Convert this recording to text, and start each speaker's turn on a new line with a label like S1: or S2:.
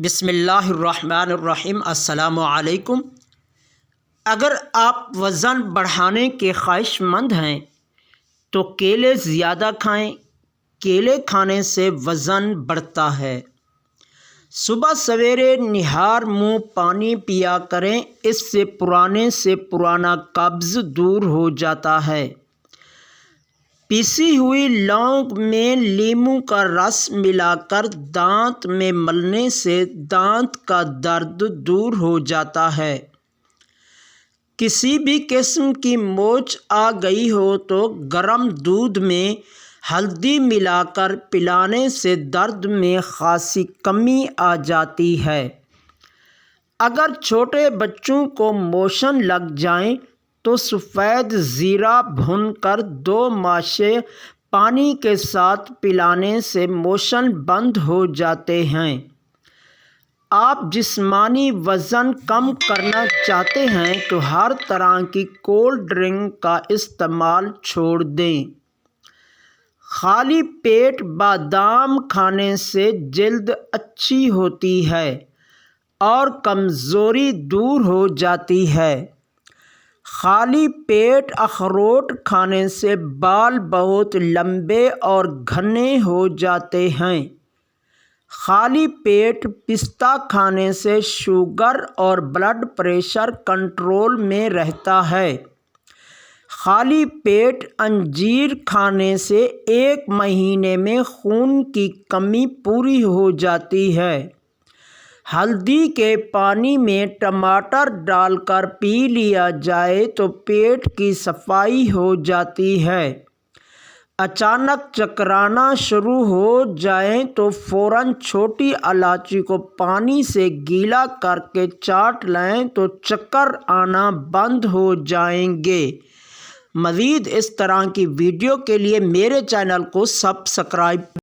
S1: بسم اللہ الرحمن الرحیم۔ السلام علیکم۔ اگر آپ وزن بڑھانے کے خواہش مند ہیں تو کیلے زیادہ کھائیں۔ کیلے کھانے سے وزن بڑھتا ہے۔ صبح سویرے نہار منہ پانی پیا کریں، اس سے پرانا قبض دور ہو جاتا ہے۔ پیسی ہوئی لونگ میں لیموں کا رس ملا کر دانت میں ملنے سے دانت کا درد دور ہو جاتا ہے۔ کسی بھی قسم کی موچ آ گئی ہو تو گرم دودھ میں ہلدی ملا کر پلانے سے درد میں خاصی کمی آ جاتی ہے۔ اگر چھوٹے بچوں کو موشن لگ جائیں تو سفید زیرہ بھون کر 2 ماشے پانی کے ساتھ پلانے سے موشن بند ہو جاتے ہیں۔ آپ جسمانی وزن کم کرنا چاہتے ہیں تو ہر طرح کی کولڈ ڈرنک کا استعمال چھوڑ دیں۔ خالی پیٹ بادام کھانے سے جلد اچھی ہوتی ہے اور کمزوری دور ہو جاتی ہے۔ خالی پیٹ اخروٹ کھانے سے بال بہت لمبے اور گھنے ہو جاتے ہیں۔ خالی پیٹ پستہ کھانے سے شوگر اور بلڈ پریشر کنٹرول میں رہتا ہے۔ خالی پیٹ انجیر کھانے سے 1 مہینے میں خون کی کمی پوری ہو جاتی ہے۔ ہلدی کے پانی میں ٹماٹر ڈال کر پی لیا جائے تو پیٹ کی صفائی ہو جاتی ہے۔ اچانک چکرانا شروع ہو جائے تو فوراً چھوٹی الائچی کو پانی سے گیلا کر کے چاٹ لیں تو چکر آنا بند ہو جائیں گے۔ مزید اس طرح کی ویڈیو کے لیے میرے چینل کو سبسکرائب